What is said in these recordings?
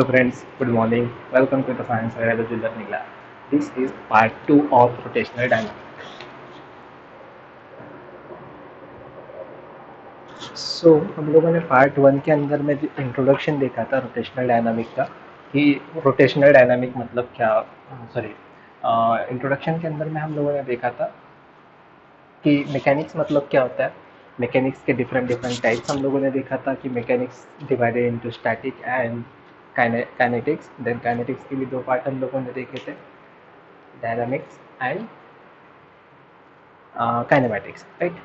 Hello friends, good morning. Welcome to the Science Biology Learning Lab. This is part 2 of rotational dynamics. हम लोगों ने part 1 के अंदर में इंट्रोडक्शन देखा था रोटेशनल डायनामिक का कि रोटेशनल डायनामिक मतलब क्या। सॉरी, इंट्रोडक्शन के अंदर में हम लोगों ने देखा था कि मैकेनिक्स मतलब क्या होता है। मैकेनिक्स के डिफरेंट डिफरेंट टाइप्स हम लोगों ने देखा था कि mechanics divided into static and kinetics. Then kinetics के भी दो पार्ट हम लोगों ने देखे थे, dynamics and kinematics, right?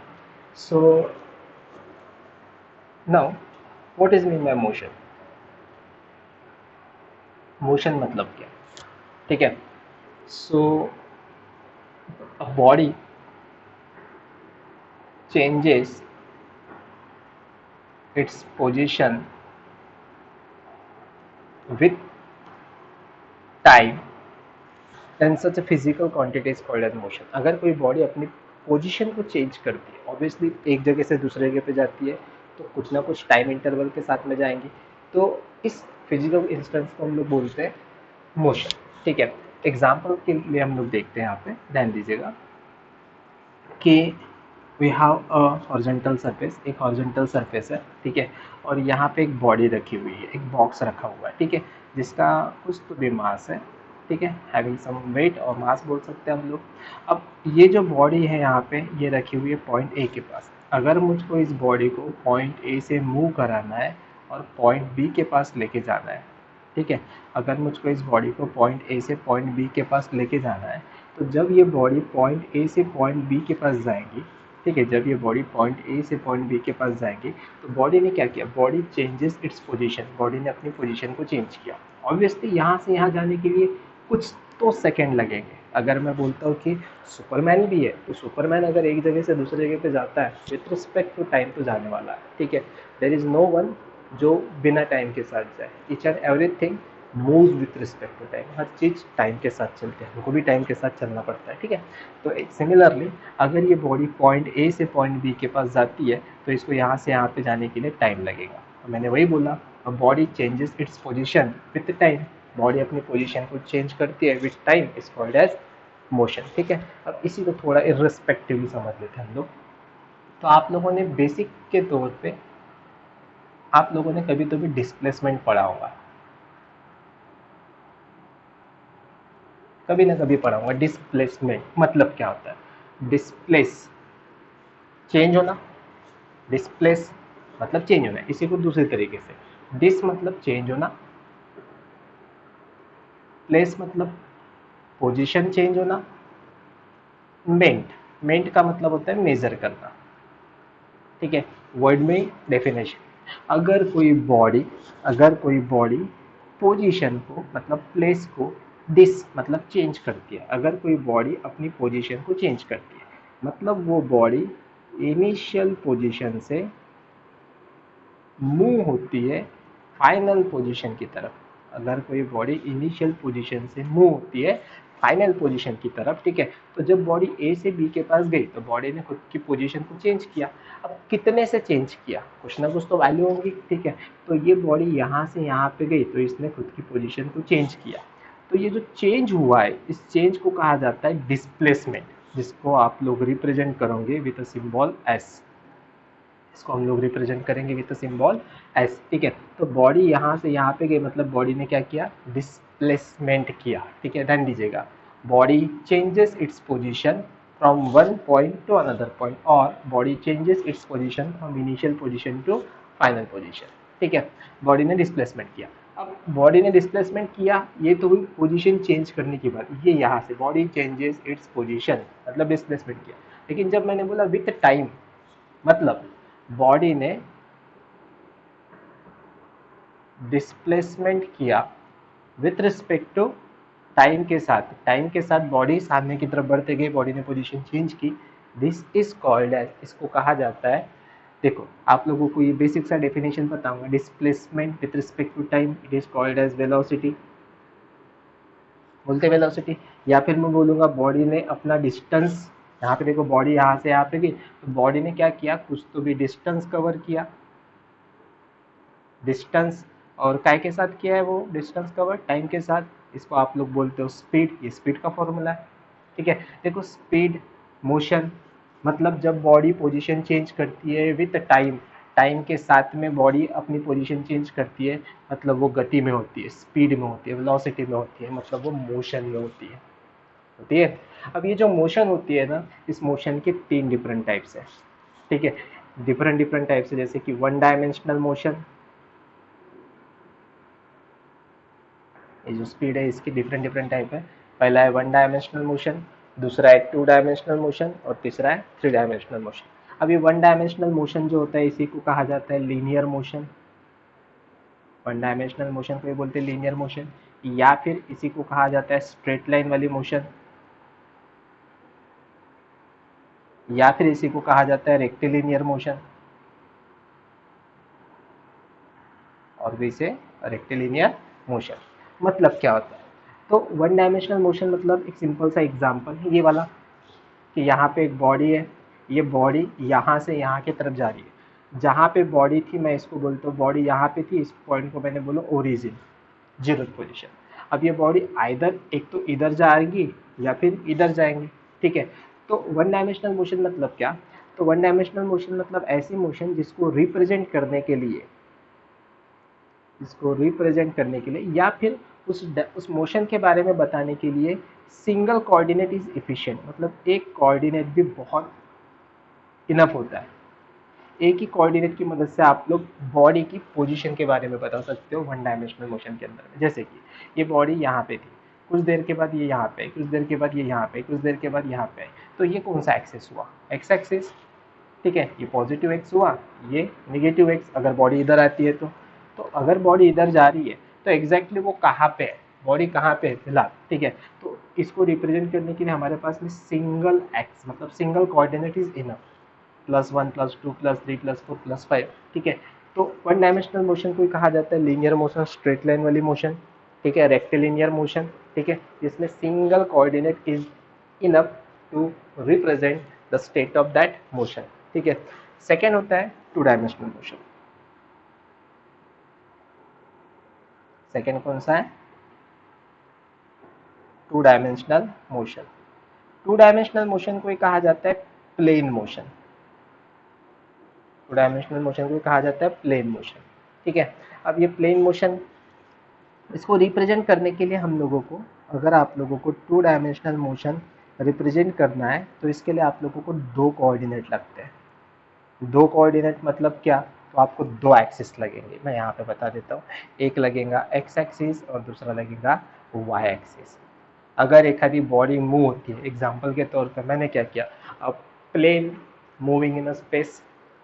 So now, what is mean by motion? Motion मतलब क्या, ठीक है? So a body changes its position with time, then such a physical quantity is called as motion. अगर कोई बॉडी अपनी पोजीशन को change करती है, ऑब्वियसली एक जगह से दूसरे जगह पे जाती है, तो कुछ ना कुछ टाइम इंटरवल के साथ में जाएंगी, तो इस फिजिकल इंस्टेंस को हम लोग बोलते हैं मोशन, ठीक है? एग्जाम्पल के लिए हम लोग देखते हैं, यहाँ पे ध्यान दीजिएगा कि we have a horizontal surface, एक हॉरिजॉन्टल सरफेस है, ठीक है? और यहाँ पे एक बॉडी रखी हुई है, एक बॉक्स रखा हुआ है, ठीक है? जिसका कुछ तो भी मास है, ठीक है? हैविंग सम वेट और मास बोल सकते हैं हम लोग। अब ये जो बॉडी है यहाँ पे, ये रखी हुई है पॉइंट ए के पास। अगर मुझको इस बॉडी को पॉइंट ए से मूव कराना है और पॉइंट बी के पास लेके जाना है, ठीक है? अगर मुझको इस बॉडी को पॉइंट ए से पॉइंट बी के पास लेके जाना है, तो जब ये बॉडी पॉइंट ए से पॉइंट बी के पास जाएगी, ठीक है? जब ये बॉडी पॉइंट ए से पॉइंट बी के पास जाएगी, तो बॉडी ने क्या किया? Body changes its position, body ने अपनी पोजीशन को चेंज किया। ऑब्वियसली यहाँ से यहाँ जाने के लिए कुछ तो सेकंड लगेंगे। अगर मैं बोलता हूँ कि सुपरमैन भी है, तो सुपरमैन अगर एक जगह से दूसरी जगह पे जाता है, विथ रिस्पेक्ट टू टाइम तो जाने वाला है, ठीक है? देयर इज नो वन जो बिना टाइम के साथ जाए। Each and everything move with respect to time, हर चीज़ टाइम के साथ चलती है, हमको भी टाइम के साथ चलना पड़ता है, ठीक है? तो सिमिलरली अगर ये बॉडी पॉइंट ए से पॉइंट बी के पास जाती है, तो इसको यहाँ से यहाँ पे जाने के लिए टाइम लगेगा। तो मैंने वही बोला, body changes its position with time, body अपनी पोजिशन को चेंज करती है with time, is called as motion, ठीक है? अब इसी को थोड़ा इर्रेस्पेक्टिवली समझ लेते हैं हम लोग। तो आप लोगों ने बेसिक के तौर पे, आप लोगों ने कभी तो भी डिस्प्लेसमेंट पढ़ा होगा, कभी ना कभी पढ़ा होगा। डिस्प्लेसमेंट मतलब क्या होता है? डिस्प्लेस चेंज होना, डिस्प्लेस मतलब चेंज होना। इसी को दूसरे तरीके से, डिस मतलब चेंज होना, प्लेस मतलब पोजीशन चेंज होना, मेंट, मेंट का मतलब होता है मेजर करना, ठीक है? वर्ड में डेफिनेशन, अगर कोई बॉडी पोजीशन को मतलब प्लेस को डिस मतलब चेंज करती है, अगर कोई बॉडी अपनी पोजीशन को चेंज करती है, मतलब वो बॉडी इनिशियल पोजीशन से मूव होती है फाइनल पोजीशन की तरफ। अगर कोई बॉडी इनिशियल पोजीशन से मूव होती है फाइनल पोजीशन की तरफ, ठीक है? तो जब बॉडी ए से बी के पास गई, तो बॉडी ने खुद की पोजीशन को चेंज किया। अब कितने से चेंज किया? कुछ ना कुछ तो वैल्यू होगी, ठीक है? तो ये बॉडी यहाँ से यहाँ पे गई, तो इसने खुद की पोजीशन को चेंज किया। तो ये जो चेंज हुआ है, इस चेंज को कहा जाता है डिस्प्लेसमेंट, जिसको आप लोग रिप्रेजेंट करोगे विद अ सिंबल एस। इसको हम लोग रिप्रेजेंट करेंगे विद सिंबल एस, ठीक है? तो बॉडी यहाँ से यहाँ पे गई, मतलब बॉडी ने क्या किया? डिस्प्लेसमेंट किया, ठीक है? ध्यान दीजिएगा, body changes its position from one point to another point, और body changes its position from initial position to final position, ठीक है? बॉडी ने डिस्प्लेसमेंट किया। अब बॉडी ने डिस्प्लेसमेंट किया, ये तो हुई पोजीशन चेंज करने की बात। ये यहाँ से बॉडी चेंजेस इट्स पोजीशन मतलब डिस्प्लेसमेंट किया। लेकिन जब मैंने बोला विथ टाइम, मतलब बॉडी ने डिस्प्लेसमेंट किया विथ रिस्पेक्ट टू टाइम के साथ, टाइम के साथ बॉडी सामने की तरफ बढ़ते गई, बॉडी ने पोजीशन चेंज की। दिस इज कॉल्ड एज, इसको कहा जाता है, देखो आप लोगों को ये बेसिक सा डेफिनेशन बताऊंगा, displacement with respect to time, it is called as velocity, बोलते वेलोसिटी। या फिर मैं बोलूँगा बॉडी ने अपना डिस्टेंस, यहाँ पे देखो बॉडी यहाँ से यहाँ पे गई, तो बॉडी ने क्या किया? कुछ तो भी डिस्टेंस कवर किया, डिस्टेंस और काय के साथ किया है वो डिस्टेंस कवर, टाइम के साथ। इसको आप लोग बोलते हो स्पीड, ये स्पीड का फॉर्मूला है। ठीक है, देखो स्पीड, मोशन, मतलब जब बॉडी पोजीशन चेंज करती है विथ टाइम, टाइम के साथ में बॉडी अपनी पोजीशन चेंज करती है, मतलब वो गति में होती है, स्पीड में होती है, वेलोसिटी में होती है, मतलब वो मोशन में होती है। अब ये जो मोशन होती है ना, इस मोशन के 3 डिफरेंट टाइप्स है। ठीक है, डिफरेंट डिफरेंट टाइप्स है, जैसे कि वन डायमेंशनल मोशन, ये जो स्पीड है इसकी डिफरेंट डिफरेंट टाइप है। पहला है वन डायमेंशनल मोशन, दूसरा है टू डायमेंशनल मोशन और तीसरा है थ्री डायमेंशनल मोशन। अब ये वन डायमेंशनल मोशन जो होता है इसी को कहा जाता है linear motion. One dimensional motion को ये बोलते हैं लीनियर मोशन, या फिर इसी को कहा जाता है स्ट्रेट लाइन वाली मोशन, या फिर इसी को कहा जाता है रेक्टिलिनियर मोशन, और भी इसे रेक्टिलिनियर मोशन। मतलब क्या होता है, तो वन डायमेंशनल मोशन मतलब एक सिंपल सा एग्जांपल है ये वाला, कि यहाँ पे एक बॉडी है, ये बॉडी यहाँ से यहाँ की तरफ जा रही है। जहाँ पे बॉडी थी मैं इसको बोलता हूँ, बॉडी यहाँ पे थी, इस पॉइंट को मैंने बोला ओरिजिन, जीरो पोजीशन। अब ये बॉडी आइदर एक तो इधर जाएगी या फिर इधर जाएंगे। ठीक है, तो वन डायमेंशनल मोशन मतलब क्या, तो वन डायमेंशनल मोशन मतलब ऐसी मोशन जिसको रिप्रेजेंट करने के लिए, इसको रिप्रेजेंट करने के लिए या फिर उस मोशन के बारे में बताने के लिए सिंगल कोऑर्डिनेट इज इफिशिएंट, मतलब एक कोऑर्डिनेट भी बहुत इनफ होता है। एक ही कोऑर्डिनेट की मदद से आप लोग बॉडी की पोजीशन के बारे में बता सकते हो वन डायमेंशनल मोशन के अंदर में। जैसे कि ये बॉडी यहाँ पे थी, कुछ देर के बाद ये यहाँ पे, कुछ देर के बाद ये यहाँ पे, कुछ देर के बाद यहाँ पे, तो ये कौन सा एक्सेस हुआ, एक्स एक्सिस। ठीक है, ये पॉजिटिव एक्स हुआ, ये नेगेटिव एक्स, अगर बॉडी इधर आती है तो अगर बॉडी इधर जा रही है तो एग्जैक्टली वो कहाँ पे है, बॉडी कहाँ पे है फिलहाल। ठीक है, तो इसको रिप्रेजेंट करने के लिए हमारे पास में सिंगल एक्स मतलब सिंगल कोऑर्डिनेट इज इनफ, +1 +2 +3 +4 +5। ठीक है, तो वन डायमेंशनल मोशन को कहा जाता है लीनियर मोशन, स्ट्रेट लाइन वाली मोशन। ठीक है, रेक्टिलिनियर मोशन। ठीक है, जिसमें single coordinate is enough to represent the state of that motion. ठीक है, सेकेंड होता है टू डायमेंशनल मोशन। सेकेंड कौन सा है, two dimensional motion. Two dimensional motion को कहा जाता है plane motion, two dimensional motion को कहा जाता है प्लेन मोशन। ठीक है, अब ये प्लेन मोशन, इसको रिप्रेजेंट करने के लिए हम लोगों को, अगर आप लोगों को टू डायमेंशनल मोशन रिप्रेजेंट करना है तो इसके लिए आप लोगों को दो कोऑर्डिनेट लगते हैं। दो कोऑर्डिनेट मतलब क्या, तो आपको दो एक्सिस लगेंगे, मैं यहाँ पे बता देता हूँ। एक लगेगा एक्स एक्सिस और दूसरा लगेगा वाई एक्सिस। अगर एक आधी बॉडी मूव होती है, एग्जाम्पल के तौर पर मैंने क्या किया, अब plane moving in a space.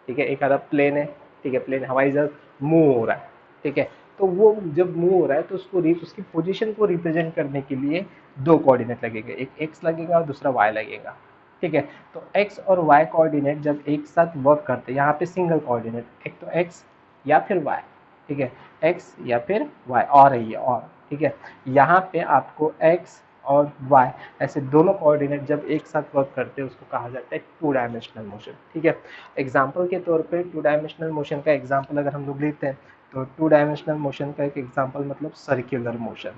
ठीक है, एक आधा प्लेन है, ठीक है, प्लेन हवाई जहाज मूव हो रहा है। ठीक है, तो वो जब मूव हो रहा है तो उसकी पोजीशन को रिप्रेजेंट करने के लिए दो कोऑर्डिनेट लगेंगे, एक एक्स लगेगा और दूसरा वाई लगेगा। ठीक है, तो एक्स और वाई कोऑर्डिनेट जब एक साथ वर्क करते हैं, यहाँ पे सिंगल कोऑर्डिनेट, एक तो एक्स या फिर वाई। ठीक है, एक्स या फिर वाई और है ये और। ठीक है, यहाँ पे आपको एक्स और y ऐसे दोनों कोऑर्डिनेट जब एक साथ वर्क करते हैं उसको कहा जाता है टू डायमेंशनल मोशन। ठीक है, एग्जांपल के तौर पे टू डायमेंशनल मोशन का एग्जांपल अगर हम लोग लेते हैं तो टू डायमेंशनल मोशन का एक एग्जांपल मतलब circular motion.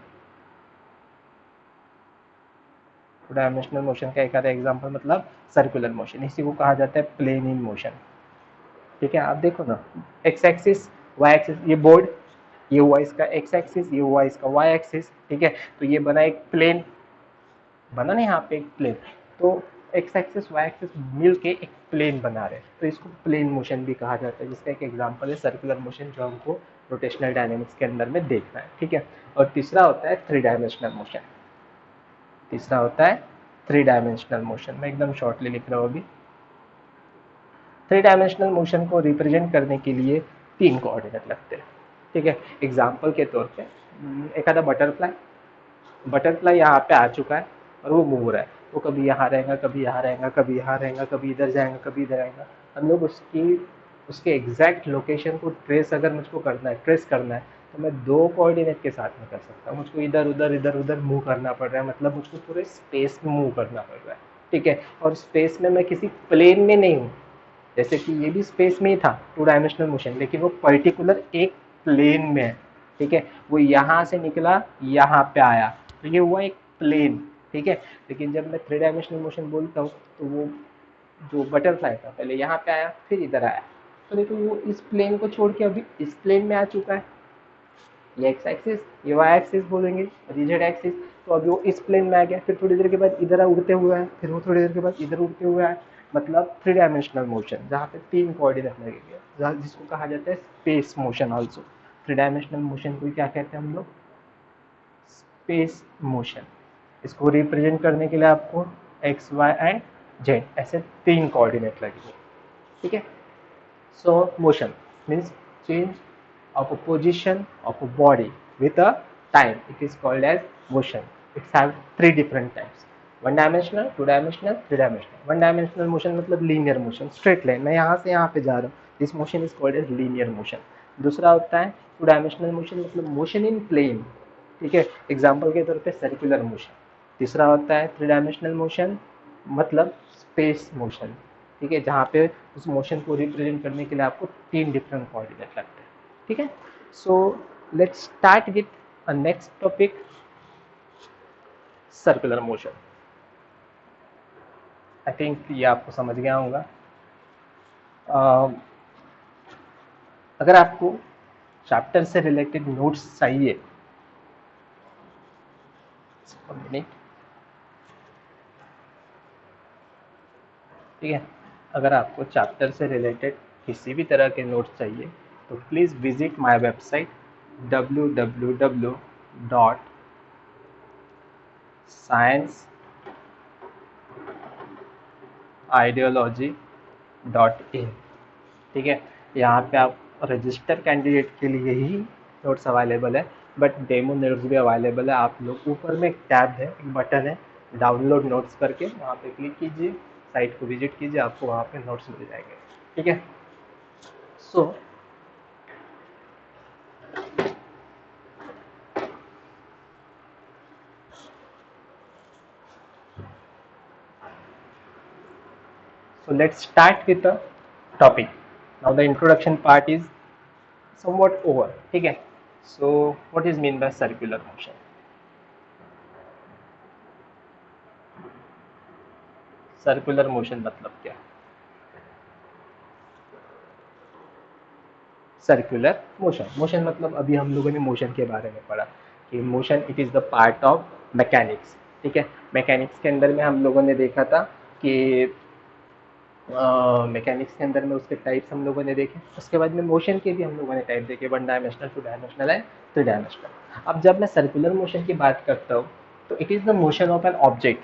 Two dimensional motion का एक आधा एग्जांपल मतलब सर्कुलर मोशन, इसी को कहा जाता है प्लेन इन मोशन। ठीक है, आप देखो ना, एक्स एक्सिस वाई एक्सिस, ये बोर्ड, ये हुआ इसका एक्स एक्सिस, ये हुआ इसका वाई एक्सिस। ठीक है, तो ये बना एक प्लेन, बना ना यहाँ पे एक प्लेन, तो एक्स एक्सिस वाई एक्सिस मिल के एक प्लेन बना रहे हैं, तो इसको प्लेन मोशन भी कहा जाता है, जिसका एक एग्जांपल है सर्कुलर मोशन जो हमको रोटेशनल डायनेमिक्स के अंदर में देखना है। ठीक है, और तीसरा होता है थ्री डायमेंशनल मोशन। तीसरा होता है थ्री डायमेंशनल मोशन, मैं एकदम शॉर्टली लिख रहा हूँ अभी। थ्री डायमेंशनल मोशन को रिप्रेजेंट करने के लिए तीन कोऑर्डिनेट लगते हैं। ठीक है, एग्जाम्पल के तौर पे एक आधा बटरफ्लाई, बटरफ्लाई यहाँ पे आ चुका है और वो मूव रहा है, वो कभी यहाँ रहेगा, कभी यहाँ रहेगा, कभी यहाँ रहेगा, कभी इधर जाएगा, कभी इधर आएगा। हम लोग उसके एग्जैक्ट लोकेशन को ट्रेस अगर मुझको करना है, ट्रेस करना है, तो मैं दो कोऑर्डिनेट के साथ में कर सकता हूँ। मुझको इधर उधर मूव करना पड़ रहा है, मतलब मुझको पूरे स्पेस में मूव करना पड़ रहा है। ठीक है, और स्पेस में मैं किसी प्लेन में नहीं हूँ, जैसे कि ये भी स्पेस में ही था टू डायमेंशनल मोशन, लेकिन वो पर्टिकुलर एक प्लेन में है। ठीक है, वो यहाँ से निकला यहाँ पे आया, तो ये हुआ एक प्लेन। ठीक है, लेकिन जब मैं थ्री डायमेंशनल मोशन बोलता हूँ तो वो जो बटरफ्लाई था पहले यहाँ पे आया फिर इधर आया, तो देखो वो इस प्लेन को छोड़ के अभी इस प्लेन में आ चुका है। ये एक्स एक्सिस, ये वाई एक्सिस बोलेंगे, और ये जेड एक्सिस। तो अभी वो इस प्लेन में आ गया, फिर थोड़ी देर के बाद इधर उड़ते हुए आए, फिर वो थोड़ी देर के बाद इधर उड़ते हुए आए। मतलब थ्री डायमेंशनल मोशन जहाँ पे तीन कोऑर्डिनेट लगेंगे, जिसको कहा जाता है space motion also. Three dimensional motion को क्या कहते हैं हम लोग? Space motion. इसको रिप्रेजेंट करने के लिए आपको एक्स वाई एंड जेड ऐसे तीन कोऑर्डिनेट लगेंगे। ठीक है, so motion means change of a position of a body with a time. It is called as motion. It's have three different types: one dimensional, two dimensional, three dimensional. One dimensional motion मतलब linear motion, straight line, मैं यहाँ से यहाँ पे जा रहा हूँ, this motion is called as linear motion. दूसरा होता है two dimensional motion मतलब motion in plane, ठीक है, एग्जाम्पल के तौर पे सर्कुलर मोशन। तीसरा होता है थ्री डायमेंशनल मोशन मतलब स्पेस मोशन, ठीक है, जहाँ पे उस मोशन को रिप्रेजेंट करने के लिए आपको तीन डिफरेंट कोऑर्डिनेट लगते हैं। ठीक है, so let's start with a next topic, circular motion. I think ये आपको समझ गया होगा। अगर आपको चैप्टर से रिलेटेड नोट्स चाहिए, ठीक है, अगर आपको चैप्टर से रिलेटेड किसी भी तरह के नोट्स चाहिए तो please visit my website www.scienceideology.in। ठीक है, यहाँ पे आप रजिस्टर कैंडिडेट के लिए ही नोट्स अवेलेबल है, बट डेमो नोट्स भी अवेलेबल है। आप लोग ऊपर में एक टैब है, एक बटन है, डाउनलोड नोट्स करके वहाँ पे क्लिक कीजिए, साइट को विजिट कीजिए, आपको वहाँ पे नोट्स मिल जाएंगे। ठीक है, सो let's start with the topic. Now the introduction part is somewhat over. ठीक है, so what is mean by circular motion? Circular motion मतलब क्या? सर्कुलर मोशन, मोशन मतलब अभी हम लोगों ने मोशन के बारे में पढ़ा कि motion it is the part of mechanics. ठीक है, मैकेनिक्स के अंदर में हम लोगों ने देखा था कि मैकेनिक्स के अंदर में उसके टाइप्स हम लोगों ने देखे, उसके बाद में मोशन के भी हम लोगों ने टाइप देखे, one dimensional, two dimensional and three dimensional. अब जब मैं सर्कुलर मोशन की बात करता हूँ तो it is the motion of an object.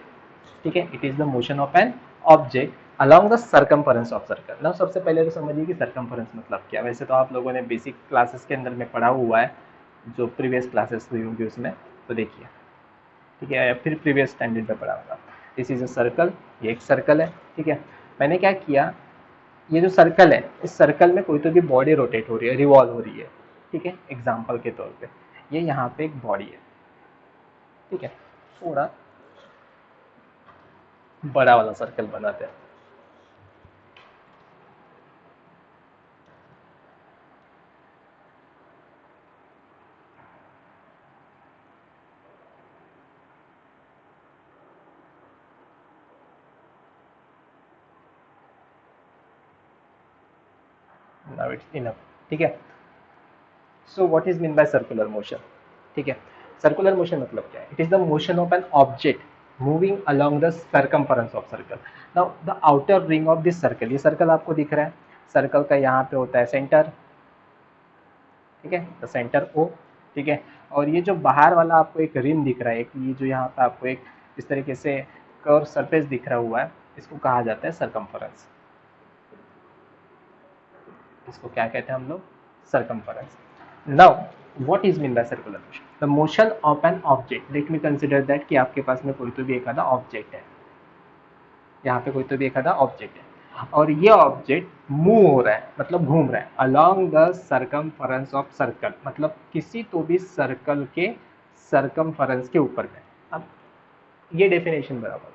ठीक है, it is the motion of an object along the circumference of circle. ना सबसे पहले तो समझिए कि सर्कम्फरेंस मतलब क्या। वैसे तो आप लोगों ने बेसिक क्लासेस के अंदर में पढ़ा हुआ है, जो प्रीवियस क्लासेस हुई होंगी उसमें, तो देखिए, ठीक है, या फिर प्रीवियस स्टैंडर्ड में पढ़ा होगा। दिस इज अ सर्कल, ये एक सर्कल है। ठीक है, मैंने क्या किया, ये जो सर्कल है, इस सर्कल में कोई तो भी बॉडी रोटेट हो रही है, रिवॉल्व हो रही है। ठीक है, एग्जाम्पल के तौर पे ये यहाँ पे एक बॉडी है। ठीक है, थोड़ा बड़ा वाला सर्कल बनाते हैं। Now it's enough. ठीक है, so what is mean by circular motion? ठीक है, सर्कुलर मोशन मतलब क्या है? It is the motion of an object moving along the circumference of circle. Now the outer ring of this circle, ये circle आपको दिख रहा है, सर्कल का यहाँ पे होता है सेंटर। ठीक है, द सेंटर ओ। ठीक है, और ये जो बाहर वाला आपको एक रिम दिख रहा है, एक ये जो यहाँ पे आपको एक इस तरीके से कर्व सरफेस दिख रहा हुआ है, इसको कहा जाता है सर्कमफरेंस। इसको क्या कहते हैं हम लोग? Circumference. Now what is mean by circular motion? The motion of an object, let me consider that कि आपके पास में कोई तो भी एक आधा ऑब्जेक्ट है, यहाँ पे कोई तो भी एक आधा ऑब्जेक्ट है, और ये ऑब्जेक्ट मूव हो रहा है मतलब घूम रहा है along the circumference of circle, मतलब किसी तो भी सर्कल के सर्कमफरेंस के ऊपर में। अब ये डेफिनेशन बराबर,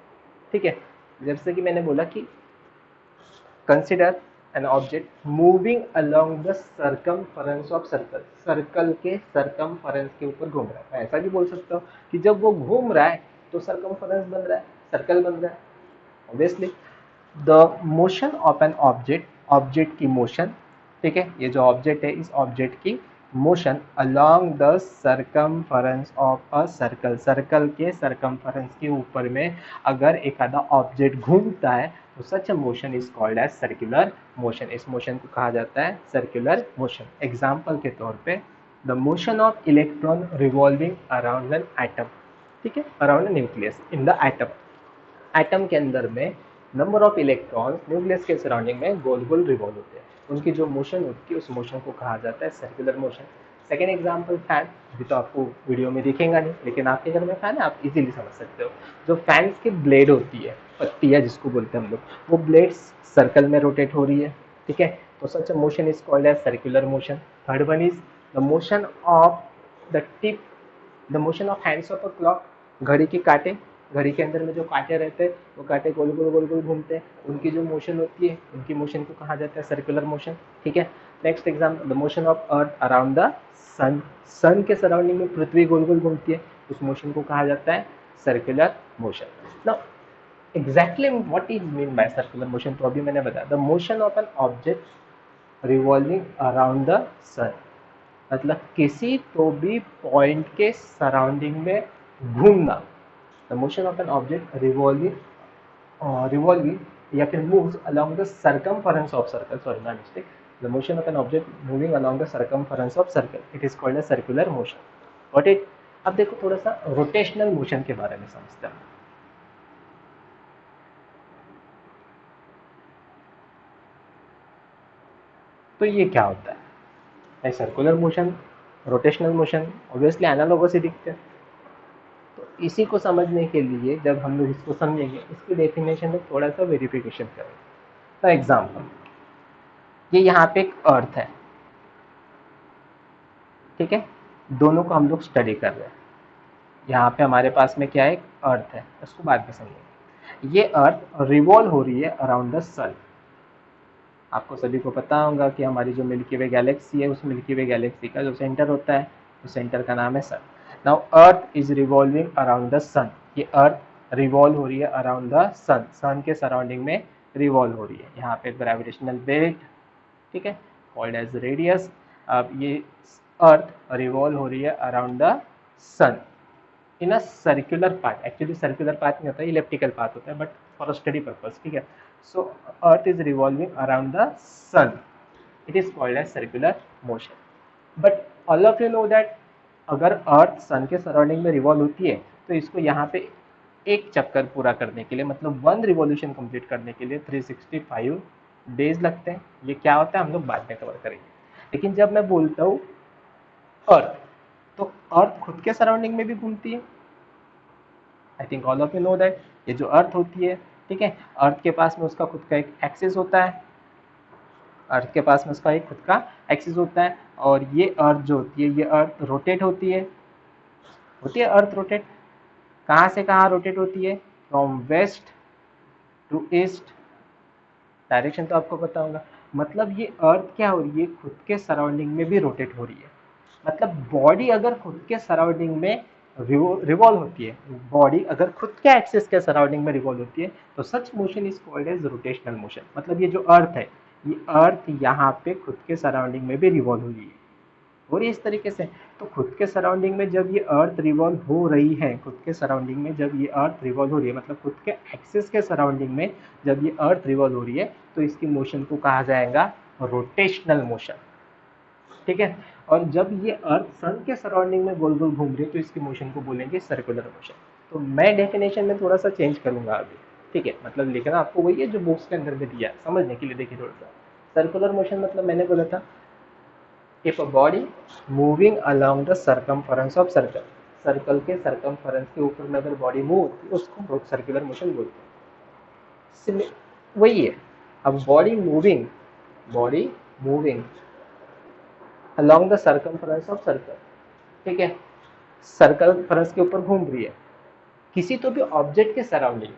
ठीक है, जैसे कि मैंने बोला कि consider N object moving along the circumference of circle, circle के सर्कमफरेंस के ऊपर घूम रहा है। मैं ऐसा भी बोल सकता हूँ कि जब वो घूम रहा है तो सर्कमफरेंस बन रहा है, सर्कल बन रहा है। Obviously the motion of an object, object की मोशन, ठीक है, ये जो ऑब्जेक्ट है इस ऑब्जेक्ट की motion along the circumference of a circle, circle के सर्कमफरेंस के ऊपर में अगर एक आधा ऑब्जेक्ट घूमता है तो such motion is called as circular motion, इस मोशन को कहा जाता है सर्कुलर मोशन। एग्जाम्पल के तौर पे the motion of electron revolving around an atom, ठीक है, around nucleus in the atom, atom के अंदर में नंबर ऑफ इलेक्ट्रॉन्स न्यूक्लियस के सराउंडिंग में गोल गोल रिवॉल्व होते हैं, उनकी जो मोशन होती है उस मोशन को कहा जाता है circular motion. Second example fan, अभी तो आपको वीडियो में दिखेगा नहीं लेकिन आपके घर में फैन है, आप इजीली समझ सकते हो। जो फैंस की ब्लेड होती है, पत्तियाँ जिसको बोलते हैं हम लोग, वो ब्लेड्स सर्कल में रोटेट हो रही है, ठीक है, तो such a motion is called as circular motion. Third one is the motion of the tip, the motion of hands of a clock, घड़ी के कांटे, घड़ी के अंदर में जो कांटे रहते हैं वो कांटे गोल गोल गोल गोल घूमते हैं, उनकी जो मोशन होती है उनकी मोशन को कहा जाता है सर्कुलर मोशन, ठीक है। Next example the motion of earth around the sun, sun के सराउंडिंग में पृथ्वी गोल गोल घूमती है, उस मोशन को कहा जाता है circular motion. Now exactly what is mean by circular motion, तो अभी मैंने बताया the motion of an object revolving around the sun, मतलब किसी तो भी पॉइंट के सराउंडिंग में घूमना, the motion of an object revolving या फिर moves along the circumference of circle, sorry my mistake, the motion of an object moving along the circumference of circle, it is called a circular motion. What it, अब देखो थोड़ा सा rotational motion के बारे में समझते हैं। तो ये क्या होता है, circular motion, rotational motion obviously analogous ही दिखते हैं। तो इसी को समझने के लिए जब हम लोग इसको समझेंगे, इसकी डेफिनेशन में थोड़ा सा वेरिफिकेशन करेंगे। फॉर एग्जाम्पल ये यहाँ पे एक अर्थ है, ठीक है, दोनों को हम लोग स्टडी कर रहे हैं। यहाँ पे हमारे पास में क्या है, एक अर्थ है, उसको बाद में समझेंगे। ये अर्थ रिवॉल्व हो रही है अराउंड द सन। आपको सभी को पता होगा कि हमारी जो मिल्की वे गैलेक्सी है, उस मिल्की वे गैलेक्सी का जो सेंटर होता है, उस सेंटर का नाम है sun. Now earth is revolving around the sun, ये अर्थ रिवॉल्व हो रही है अराउंड द सन, सन के सराउंडिंग में रिवॉल्व हो रही है। यहाँ पे ग्रेविटेशनल बेल्ट, ठीक है, कॉल्ड एज रेडियस। अब ये अर्थ रिवॉल्व हो रही है around the sun in a circular path, actually circular path नहीं होता है, इलेप्टिकल पाथ होता है, बट फॉर स्टडी पर्पज, ठीक है। So earth is revolving around the sun, it is called as circular motion. But all of you know that अगर earth सन के surrounding में रिवॉल्व होती है तो इसको यहाँ पे एक चक्कर पूरा करने के लिए, मतलब वन रिवॉल्यूशन कंप्लीट करने के लिए 365 डेज लगते हैं। ये क्या होता है हम लोग बाद में कवर करेंगे। लेकिन जब मैं बोलता हूँ अर्थ, तो अर्थ खुद के सराउंडिंग में भी घूमती है। I think all of you know that ये जो अर्थ होती है, ठीक है, अर्थ के पास में उसका खुद का एक एक्सिस होता है, अर्थ के पास में उसका एक खुद का एक्सिस होता है। और ये अर्थ जो होती है, ये अर्थ रोटेट होती है अर्थ रोटेट। कहाँ से कहाँ रोटेट होती है, from west to east, direction तो आपको पता होगा। मतलब ये अर्थ क्या हो रही है, खुद के सराउंडिंग में भी रोटेट हो रही है। मतलब बॉडी अगर खुद के सराउंडिंग में रिवॉल्व होती है, बॉडी अगर खुद के एक्सिस के सराउंडिंग में रिवॉल्व होती है तो such motion is called as rotational motion. मतलब ये जो अर्थ है, ये अर्थ यहाँ पे खुद के सराउंडिंग में भी रिवॉल्व हो रही है, हो रही है इस तरीके से। तो खुद के सराउंडिंग में जब ये अर्थ रिवॉल्व हो रही है, खुद के सराउंडिंग में जब ये अर्थ रिवॉल्व हो रही है, मतलब खुद के एक्सिस के सराउंडिंग में जब ये अर्थ रिवॉल्व हो रही है तो इसकी मोशन को कहा जाएगा रोटेशनल मोशन, ठीक है। और जब ये अर्थ सन के सराउंडिंग में गोल गोल घूम रही है तो इसकी मोशन को बोलेंगे सर्कुलर मोशन। तो मैं डेफिनेशन में थोड़ा सा चेंज करूंगा अभी, ठीक है, मतलब लिखना आपको वही है जो बुक्स के अंदर में दिया है, समझने के लिए देखिए थोड़ा सा। सर्कुलर मोशन मतलब मैंने बोला था if a body moving along the circumference of circle, circle के सर्कमफरेंस के ऊपर में अगर बॉडी मूव होती है उसको सर्कुलर मोशन बोलते हैं। वही है, अब body moving along the circumference of circle, ठीक है, सर्कल फरस के ऊपर घूम रही है किसी तो भी ऑब्जेक्ट के सराउंडिंग,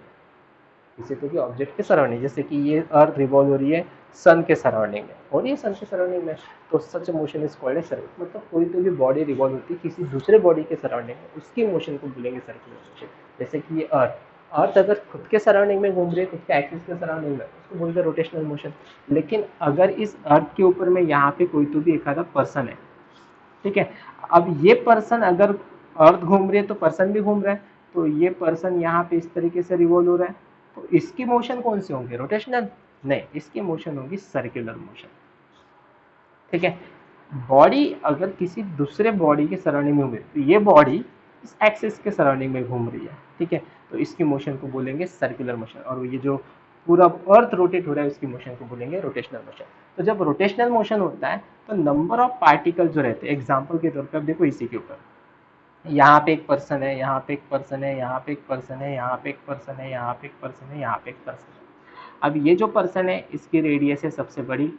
किसी तो भी ऑब्जेक्ट के सराउंडिंग, जैसे कि ये अर्थ रिवॉल्व हो रही है सन के सराउंडिंग में, और ये सन के सराउंडिंग में, तो such motion is called a circular. मतलब कोई तो भी बॉडी रिवॉल्व होती है किसी दूसरे बॉडी के सराउंडिंग में, उसकी मोशन को बोलेंगे सर्कुलर मोशन। जैसे कि ये अर्थ, अर्थ अगर खुद के सराउंडिंग में घूम रही है, खुद के एक्सिस के सराउंडिंग में, उसको बोलते हैं रोटेशनल मोशन। लेकिन अगर इस अर्थ के ऊपर में यहाँ पे कोई तो भी एक आधा पर्सन है, ठीक है, अब ये पर्सन अगर अर्थ घूम रही है तो पर्सन भी घूम रहा है, तो ये पर्सन यहाँ पे इस तरीके से रिवॉल्व हो रहा है, तो इसकी मोशन कौन से होंगे, रोटेशनल? नहीं, इसकी मोशन होगी सर्कुलर मोशन। ठीक है, बॉडी अगर किसी दूसरे बॉडी के सराउंडिंग में घूम रही है, तो ये बॉडी इस एक्सिस के सराउंडिंग में घूम रही है, ठीक है, तो इसकी मोशन को बोलेंगे सर्कुलर मोशन। और ये जो पूरा अर्थ रोटेट हो रहा है उसकी मोशन को बोलेंगे रोटेशनल मोशन। तो जब रोटेशनल मोशन होता है तो नंबर ऑफ पार्टिकल जो रहते हैं, एग्जाम्पल के तौर पर अब देखो इसी के ऊपर, यहाँ पे एक पर्सन है, यहाँ पे एक पर्सन है, यहाँ पे एक पर्सन है, यहाँ पे एक पर्सन है, यहाँ पे एक पर्सन है, यहाँ पे एक पर्सन है। अब ये जो पर्सन है इसकी रेडियस है सबसे बड़ी,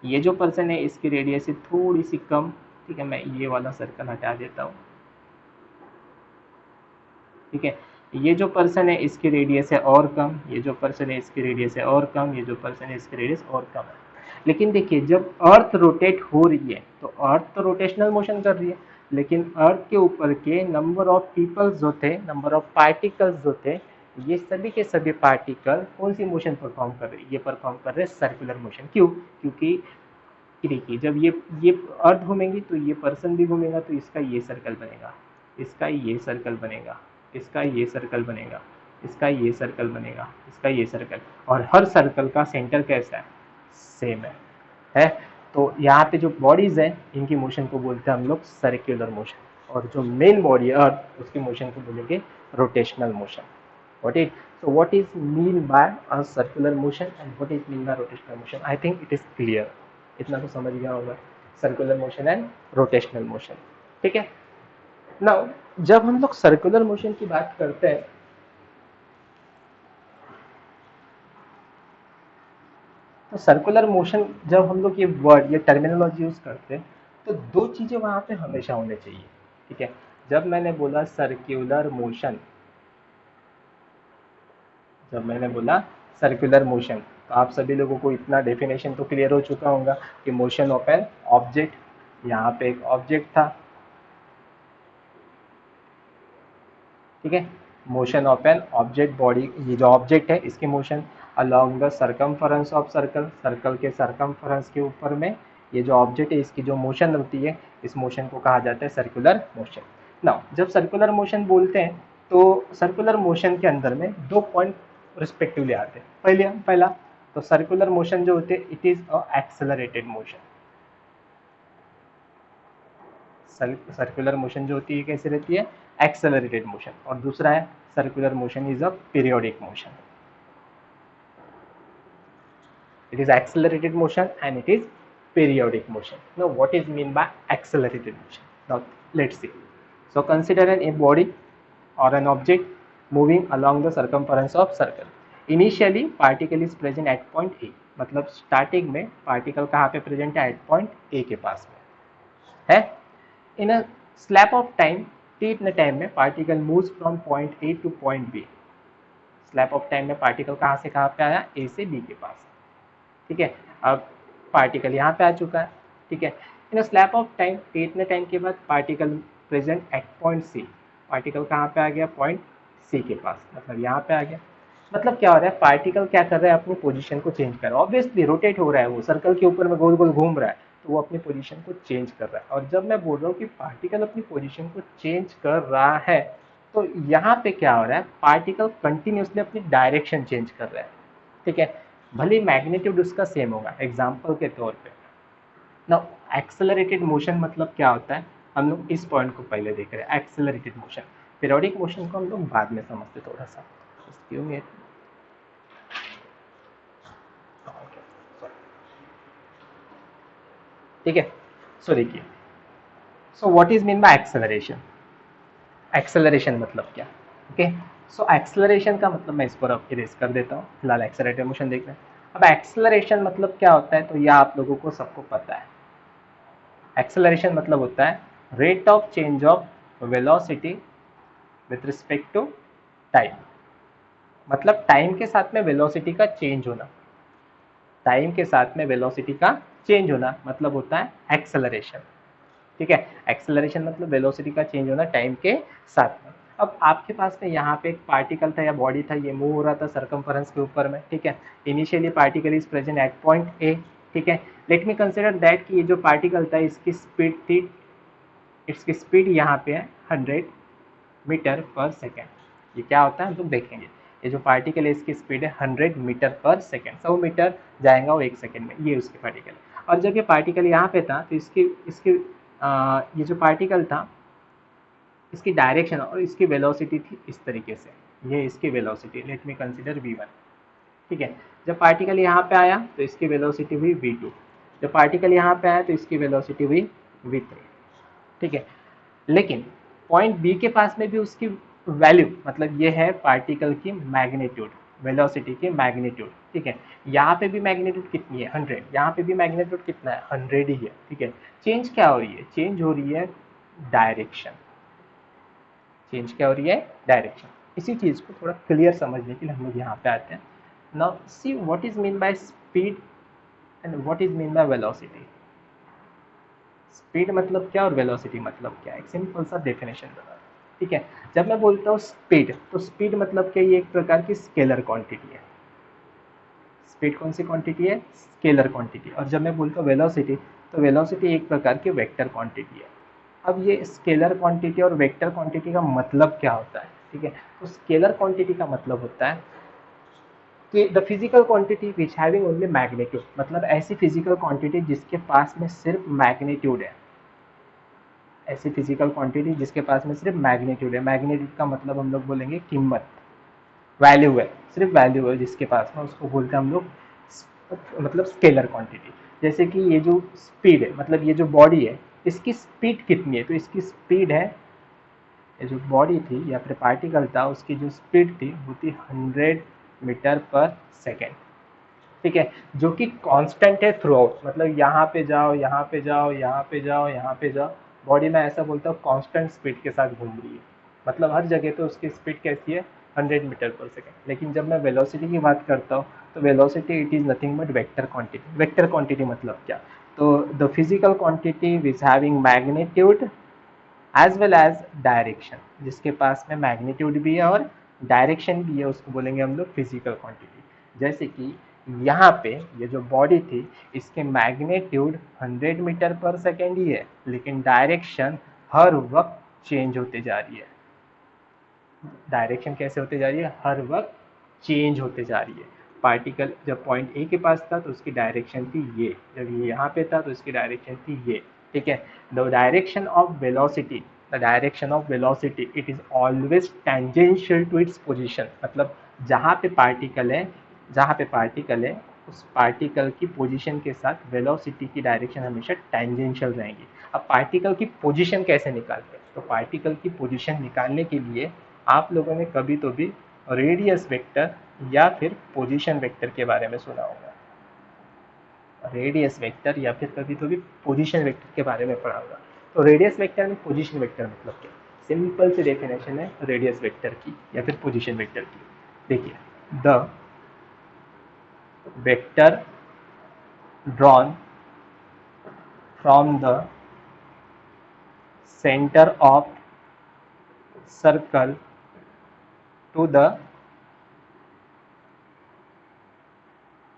ये जो पर्सन है इसकी रेडियस है थोड़ी सी कम, ठीक है, मैं ये वाला सर्कल हटा देता हूँ, ठीक है, ये जो पर्सन है इसकी रेडियस है और कम, ये जो पर्सन है इसकी रेडियस है और कम, ये जो पर्सन है इसकी रेडियस और कम है। लेकिन देखिए जब अर्थ रोटेट हो रही है तो अर्थ तो रोटेशनल मोशन कर रही है, लेकिन अर्थ के ऊपर के नंबर ऑफ पीपल्स जो थे, नंबर ऑफ पार्टिकल्स जो थे, ये सभी के सभी पार्टिकल कौन सी मोशन परफॉर्म कर रहे हैं, ये परफॉर्म कर रहे हैं सर्कुलर मोशन। क्यों? क्योंकि देखिए जब ये अर्थ घूमेंगी तो ये पर्सन भी घूमेगा, तो इसका ये सर्कल बनेगा, इसका ये सर्कल बनेगा, इसका ये सर्कल बनेगा, इसका ये सर्कल बनेगा, इसका ये सर्कल, और हर सर्कल का सेंटर कैसा है, सेम है। तो यहाँ पे जो बॉडीज हैं इनकी मोशन को बोलते हैं हम लोग सर्कुलर मोशन, और जो मेन बॉडी है अर्थ उसकी मोशन को बोलेंगे rotational motion. what is what is mean by a circular motion and what is mean by rotational motion? I think it is clear, इतना तो समझ गया होगा, circular motion and rotational motion. ठीक है, नाउ जब हम लोग सर्कुलर मोशन की बात करते हैं तो सर्कुलर मोशन जब हम लोग ये वर्ड ये टर्मिनोलॉजी यूज करते हैं तो दो चीजें वहां पे हमेशा होने चाहिए। ठीक है, जब मैंने बोला सर्कुलर मोशन, जब मैंने बोला सर्कुलर मोशन, तो आप सभी लोगों को इतना डेफिनेशन तो क्लियर हो चुका होगा कि मोशन ऑफ एन ऑब्जेक्ट, यहाँ पे एक ऑब्जेक्ट था, ठीक है, motion of an object body, ये जो ऑब्जेक्ट है इसकी motion along the circumference of circle, circle के सरकमफरेंस के ऊपर में ये जो ऑब्जेक्ट है इसकी जो मोशन होती है इस मोशन को कहा जाता है सर्कुलर मोशन। नाउ जब सर्कुलर मोशन बोलते हैं तो सर्कुलर मोशन के अंदर में दो पॉइंट रिस्पेक्टिवली आते हैं। पहला तो सर्कुलर मोशन जो होते हैं it is a accelerated motion, circular motion जो होती है कैसे रहती है, एक्सेलरेटेड मोशन, और दूसरा है circular motion is a periodic motion, it is accelerated motion and it is periodic motion. Now what is mean by accelerated motion? Now let's see. So consider a body or an object moving along the circumference of circle. Initially particle is present at point A, मतलब starting में particle कहाँ पे present है, eight point A के पास में है। In a slap of time, T इतने टाइम में particle moves from point A to point B, slap of time में पार्टिकल कहाँ से कहाँ पे आया, ए से बी के पास, ठीक है, अब पार्टिकल यहाँ पे आ चुका है, ठीक है, इन स्लैप ऑफ टाइम, इतने टाइम के बाद particle present at point C, particle कहाँ पे आ गया, पॉइंट सी के पास, मतलब यहाँ पे आ गया। मतलब क्या हो रहा है, पार्टिकल क्या कर रहा है, अपनी पोजीशन को चेंज कर रहा है, ऑब्वियसली रोटेट हो रहा है, वो सर्कल के ऊपर में गोल गोल घूम रहा है, तो वो अपनी पोजीशन को चेंज कर रहा है। और जब मैं बोल रहा हूँ कि पार्टिकल अपनी पोजीशन को चेंज कर रहा है, तो यहाँ पे क्या हो रहा है, पार्टिकल कंटिन्यूसली अपनी डायरेक्शन चेंज कर रहा है, ठीक है, भले मैग्नीट्यूड उसका सेम होगा। एग्जाम्पल के तौर पे ना एक्सेलरेटेड मोशन मतलब क्या होता है, हम लोग इस पॉइंट को पहले देख रहे हैं, एक्सेलरेटेड मोशन। पीरियोडिक मोशन को हम लोग बाद में समझते थोड़ा सा, ठीक है। सो देखिए, so what is mean by acceleration, acceleration मतलब क्या, ओके। सो एक्सेलरेशन का मतलब मैं इसको रफ इरेज कर देता हूँ, फिलहाल एक्सेलरेटेड मोशन देख रहे हैं। अब एक्सेलरेशन मतलब क्या होता है, तो यह आप लोगों को सबको पता है। एक्सेलरेशन मतलब होता है rate of change of velocity with respect to time, मतलब टाइम के साथ में वेलोसिटी का चेंज होना, टाइम के साथ में वेलोसिटी का चेंज होना मतलब होता है एक्सेलरेशन। ठीक है, एक्सेलरेशन मतलब वेलोसिटी का चेंज होना टाइम के साथ में। अब आपके पास में यहाँ पे एक पार्टिकल था या बॉडी था, ये मूव हो रहा था सर्कमफरेंस के ऊपर में। ठीक है, initially particle is present at point A. ठीक है, लेट मी कंसिडर दैट कि ये जो पार्टिकल था इसकी स्पीड थी, इसकी स्पीड यहाँ पे है 100 मीटर पर सेकेंड। ये क्या होता है हम लोग देखेंगे। ये जो पार्टिकल है इसकी स्पीड है 100 मीटर पर सेकेंड, 100 मीटर जाएगा वो 1 सेकेंड में, ये उसकी पार्टिकल। और जब ये पार्टिकल यहाँ पे था तो इसकी इसकी ये जो पार्टिकल था इसकी डायरेक्शन और इसकी वेलोसिटी थी इस तरीके से, ये इसकी velocity, let me consider v1। ठीक है, जब पार्टिकल यहाँ पे आया तो इसकी वेलोसिटी हुई v2, जब पार्टिकल यहाँ पे आया तो इसकी वेलोसिटी हुई v3। ठीक है, लेकिन पॉइंट बी के पास में भी उसकी वैल्यू, मतलब ये है पार्टिकल की मैग्नीट्यूड, वेलोसिटी की मैग्नीट्यूड। ठीक है, यहाँ पे भी मैग्नीट्यूड कितनी है 100, यहाँ पे भी मैग्नीट्यूड कितना है 100 ही है। ठीक है, चेंज क्या हो रही है, चेंज हो रही है डायरेक्शन, चेंज क्या हो रही है डायरेक्शन। इसी चीज को थोड़ा क्लियर समझने के लिए हम लोग यहाँ पे आते हैं। Now see what is mean by speed and what is mean by velocity. Speed मतलब क्या और वेलोसिटी मतलब क्या, एक सिंपल सा डेफिनेशन बता। ठीक है, जब मैं बोलता हूँ स्पीड, तो स्पीड मतलब क्या, ये एक प्रकार की स्केलर क्वांटिटी है। स्पीड कौन सी क्वांटिटी है, स्केलर क्वांटिटी। और जब मैं बोलता हूँ वेलोसिटी, तो वेलोसिटी एक प्रकार की वेक्टर क्वांटिटी है। अब ये स्केलर क्वांटिटी और वेक्टर क्वांटिटी का मतलब क्या होता है। ठीक है, तो स्केलर क्वांटिटी का मतलब होता है कि the physical quantity which having only magnitude, मतलब ऐसी फिजिकल क्वांटिटी जिसके पास में सिर्फ मैग्नीट्यूड है, ऐसी फिजिकल क्वांटिटी जिसके पास में सिर्फ मैग्नीट्यूड है। मैग्नीट्यूड का मतलब हम लोग बोलेंगे कीमत, वैल्यू है, सिर्फ वैल्यू है जिसके पास में, उसको बोलते हैं हम लोग मतलब स्केलर क्वांटिटी। जैसे कि ये जो स्पीड है, मतलब ये जो बॉडी है इसकी स्पीड कितनी है, तो इसकी स्पीड है, ये जो बॉडी थी या फिर पार्टिकल था उसकी जो स्पीड थी वो थी 100 मीटर पर सेकेंड। ठीक है, जो कि कांस्टेंट है थ्रू आउट, मतलब यहाँ पे जाओ, यहाँ पे जाओ, यहाँ पे जाओ, यहाँ पे जाओ, बॉडी में ऐसा बोलता हूँ कांस्टेंट स्पीड के साथ घूम रही है, मतलब हर जगह पे उसकी स्पीड कैसी है 100 मीटर पर सेकेंड। लेकिन जब मैं वेलोसिटी की बात करता हूँ तो velocity it is nothing but vector quantity. Vector quantity मतलब क्या, तो the physical quantity which having magnitude as well as direction, जिसके पास में मैग्नीट्यूड भी है और डायरेक्शन भी है, उसको बोलेंगे हम लोग फिजिकल क्वांटिटी। जैसे कि यहाँ पे ये जो बॉडी थी इसके मैग्नीट्यूड 100 मीटर पर सेकेंड ही है, लेकिन डायरेक्शन हर वक्त चेंज होते जा रही है। डायरेक्शन कैसे होते जा रही है, हर वक्त चेंज होते जा रही है। पार्टिकल जब पॉइंट ए के पास था तो उसकी डायरेक्शन थी ये, जब ये यहाँ पे था तो उसकी डायरेक्शन थी ये। ठीक है, the direction of velocity, the direction of velocity it is always tangential to its position, मतलब जहाँ पे पार्टिकल है, जहाँ पे पार्टिकल है उस पार्टिकल की पोजीशन के साथ वेलोसिटी की डायरेक्शन हमेशा टेंजेंशियल रहेगी। अब पार्टिकल की पोजीशन कैसे निकालते हैं, तो पार्टिकल की पोजीशन निकालने के लिए आप लोगों ने कभी तो भी रेडियस वेक्टर या फिर पोजीशन वेक्टर के बारे में सुना होगा। रेडियस वेक्टर या फिर कभी तो भी पोजीशन वेक्टर के बारे में पढ़ा होगा। तो रेडियस वेक्टर में पोजीशन वेक्टर मतलब क्या, सिंपल सी डेफिनेशन है रेडियस वेक्टर की या फिर पोजीशन वेक्टर की। देखिए, the vector drawn from the centre of circle to the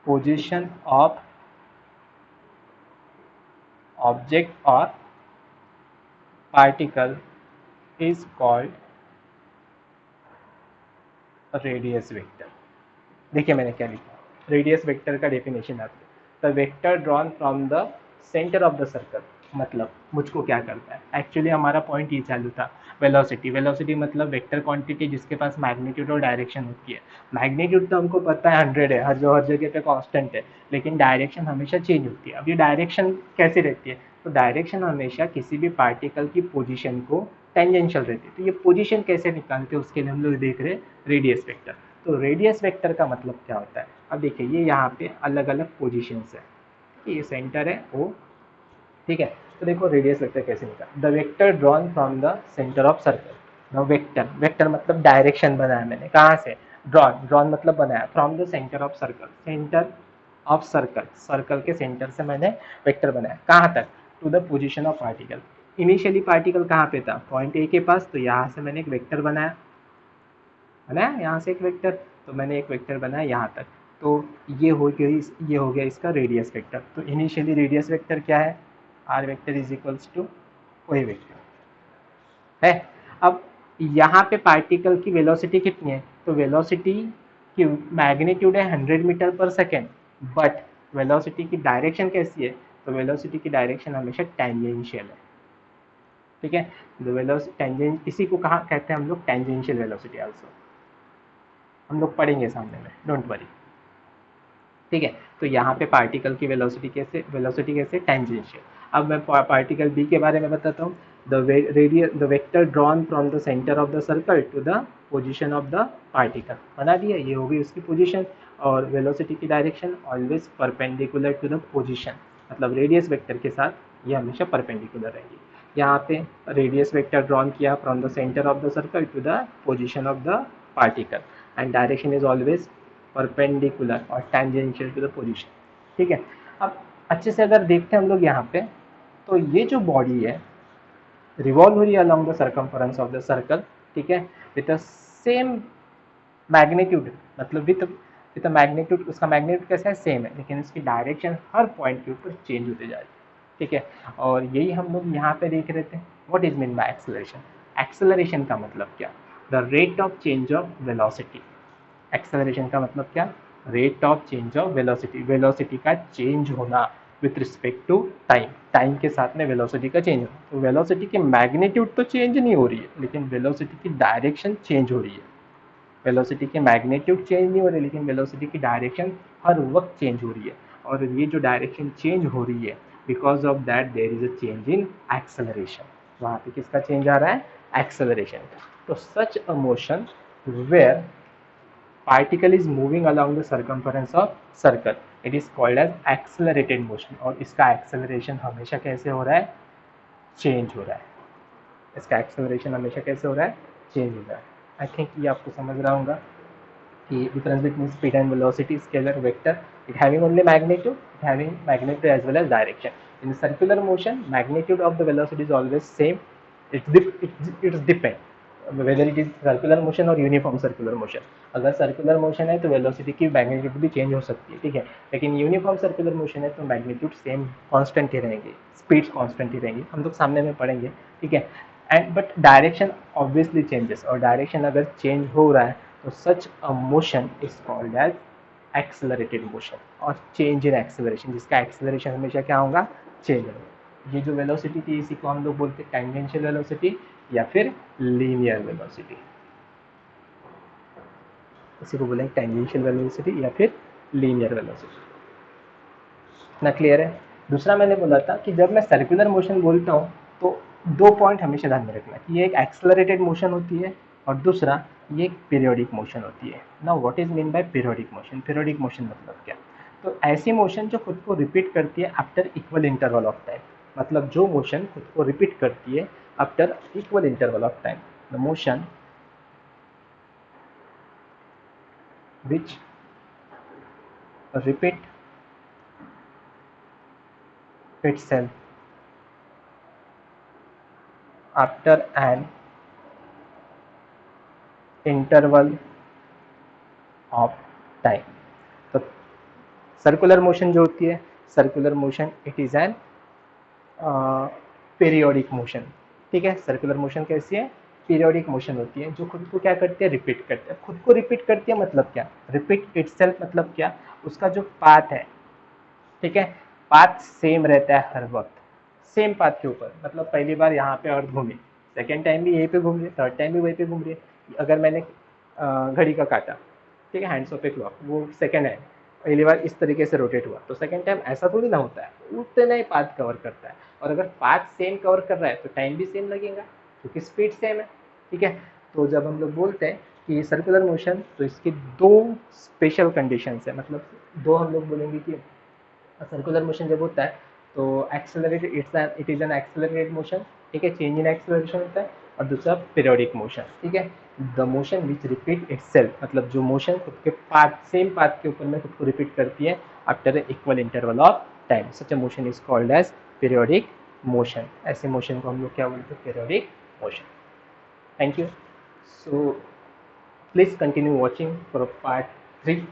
position of object or particle is called radius vector. देखिए मैंने क्या लिखा, रेडियस वेक्टर का डेफिनेशन आता है, the vector drawn from the centre of the circle, मतलब मुझको क्या करता है, एक्चुअली हमारा पॉइंट ये चालू था वेलोसिटी। वेलोसिटी मतलब वेक्टर क्वांटिटी जिसके पास मैग्नीट्यूड और डायरेक्शन होती है। मैग्नीट्यूड तो हमको पता है 100 है, हर जगह पे कांस्टेंट है, लेकिन डायरेक्शन हमेशा चेंज होती है। अब ये डायरेक्शन कैसे रहती है, तो डायरेक्शन हमेशा किसी भी पार्टिकल की पोजीशन को टेंजेंशियल रहती है। तो ये पोजीशन कैसे निकालते हैं उसके लिए हम लोग देख रहे हैं रेडियस वेक्टर। तो रेडियस वेक्टर का मतलब क्या होता है, अब देखिए ये यहाँ पे अलग अलग पोजीशंस है, ये सेंटर है ओ, ठीक है। तो देखो रेडियस वेक्टर कैसे निकाल, the vector drawn from the centre of circle. Now vector, vector मतलब डायरेक्शन बनाया मैंने, कहाँ से, ड्रॉन मतलब बनाया, from the centre of circle, centre of circle, circle के सेंटर से मैंने वेक्टर बनाया, कहाँ तक, to the position of particle. Initially particle कहाँ पे था, पॉइंट ए के पास, तो यहाँ से मैंने एक वेक्टर बनाया, यहाँ से एक वेक्टर, तो मैंने एक वेक्टर बनाया यहाँ तक, तो ये हो गया इसका रेडियस वेक्टर। तो इनिशियली रेडियस वेक्टर क्या है, R vector is equals to वही वेक्टर है। अब यहाँ पे पार्टिकल की वेलोसिटी कितनी है, तो वेलोसिटी की मैग्नीट्यूड है 100 मीटर पर सेकेंड, बट वेलोसिटी की डायरेक्शन कैसी है, तो वेलोसिटी की डायरेक्शन हमेशा टेंजेंशियल है, ठीक है। टेंजेंट, इसी को कहाँ कहते हैं हम लोग, टेंजेंशियल वेलोसिटी आल्सो, हम लोग पढ़ेंगे सामने में, डोंट वरी, ठीक है। तो यहाँ पे पार्टिकल की वेलोसिटी कैसे टेंजेंशियल। अब मैं पार्टिकल बी के बारे में बताता हूँ। The vector drawn from the centre of the circle to the position of the particle, बना दिया, ये हो गई उसकी पोजीशन। और वेलोसिटी की direction always perpendicular to the position, मतलब रेडियस वेक्टर के साथ ये हमेशा परपेंडिकुलर रहेगी। यहाँ पे रेडियस वेक्टर ड्रॉन किया from the centre of the circle to the position of the particle, and direction is always perpendicular और टैंजेंशियल टू द पोजीशन, ठीक है। अब अच्छे से अगर देखते हैं हम लोग यहाँ पे, तो ये जो बॉडी है रिवॉल्व हो रही है along the circumference of the circle, ठीक है, विद द सेम मैग्नीट्यूड, मतलब विद मैग्नीट्यूड, उसका मैग्नीट्यूड कैसा है, सेम है, लेकिन इसकी डायरेक्शन हर पॉइंट के ऊपर चेंज होते जा रही है, ठीक है। और यही हम लोग यहाँ पे देख रहे थे, what is mean by acceleration. Acceleration का मतलब क्या, the rate of change of velocity. Acceleration का मतलब क्या, rate of change of velocity, velocity का चेंज होना with respect to time, time के साथ में वेलोसिटी का चेंज होना। तो वेलोसिटी की मैग्नीट्यूड तो चेंज नहीं हो रही है, लेकिन वेलोसिटी की डायरेक्शन चेंज हो रही है। वेलोसिटी की मैग्नीट्यूड चेंज नहीं हो रही, लेकिन वेलोसिटी की डायरेक्शन हर वक्त चेंज हो रही है। और ये जो डायरेक्शन चेंज हो रही है, because of that there is a change in acceleration, वहाँ पे किसका चेंज आ रहा है, एक्सेलरेशन। तो such a motion where particle is moving along the circumference of circle, it is called as accelerated motion। और इसका acceleration हमेशा कैसे हो रहा है, change हो रहा है, इसका acceleration हमेशा कैसे हो रहा है, change हो रहा है। आई थिंक ये आपको समझ रहा होगा कि difference between speed and velocity, scalar vector, it having only magnitude, it having magnitude as well as direction। in circular motion magnitude of the velocity is always same, it's depend whether it is circular motion और uniform circular motion. अगर circular motion है तो velocity की magnitude भी change हो सकती है, ठीक है, लेकिन यूनिफॉर्म सर्कुलर मोशन है तो मैग्नीट्यूड सेम कांस्टेंट ही रहेंगे, स्पीड्स कांस्टेंट ही रहेंगी, हम लोग सामने में पढ़ेंगे, ठीक है। And but direction obviously changes, और डायरेक्शन अगर चेंज हो रहा है तो such a motion is called as accelerated motion. और चेंज इन एक्सेलरेशन, जिसका एक्सेलरेशन हमेशा क्या होगा, चेंज होगा। ये जो वेलोसिटी थी इसी को हम लोग बोलते हैं टेंजेंशियल वेलोसिटी या फिर लीनियर वेलोसिटी, इसी को बोलेंगे टेंजेंशियल वेलोसिटी या फिर लीनियर वेलोसिटी। इतना क्लियर है। दूसरा मैंने बोला था कि जब मैं सर्कुलर मोशन बोलता हूँ तो दो पॉइंट हमेशा ध्यान में रखना, कि ये एक एक्सेलरेटेड मोशन होती है और दूसरा ये एक पीरियोडिक मोशन होती है। Now what is mean bye periodic motion, periodic motion मतलब क्या, तो ऐसी मोशन जो खुद को रिपीट करती है after equal interval of time, मतलब जो मोशन खुद को रिपीट करती है after equal interval of time, the motion which repeat itself after an interval of time। तो सर्कुलर मोशन जो होती है, circular motion it is an periodic motion, ठीक है। सर्कुलर मोशन कैसी है, पीरियोडिक मोशन होती है, जो खुद को क्या करती है, रिपीट करती है। खुद को रिपीट करती है मतलब क्या, रिपीट इटसेल्फ मतलब क्या, उसका जो पाथ है, ठीक है, पाथ सेम रहता है हर वक्त, सेम पाथ के ऊपर, मतलब पहली बार यहाँ पे अर्थ घूमी, सेकेंड टाइम भी यहीं पे घूम रही है, थर्ड टाइम भी वहीं पे घूम रही है। अगर मैंने घड़ी का काटा, ठीक है, हैंड्स ऑफ ए क्लॉक, वो सेकेंड है, पहली बार इस तरीके से रोटेट हुआ, तो सेकेंड टाइम ऐसा थोड़ी ना होता है, उतने ही पाथ कवर करता है। और अगर पाथ सेम कवर कर रहा है तो टाइम भी सेम लगेगा, क्योंकि स्पीड सेम है, ठीक है। तो जब हम लोग बोलते हैं कि सर्कुलर मोशन, तो इसकी दो स्पेशल कंडीशंस है, मतलब दो हम लोग बोलेंगे कि सर्कुलर मोशन जब होता है तो accelerated, it is an accelerated motion, ठीक है, चेंज इन एक्सेलरेशन होता है। और दूसरा पीरियोडिक मोशन, ठीक है। The motion which repeat itself, मतलब जो मोशन खुद के पार्ट, सेम पार्ट के ऊपर में खुद को रिपीट करती है after equal interval of time, such a motion is called as periodic motion. ऐसे मोशन को हम लोग क्या बोलते हैं, periodic motion. Thank you. So please continue watching for part 3।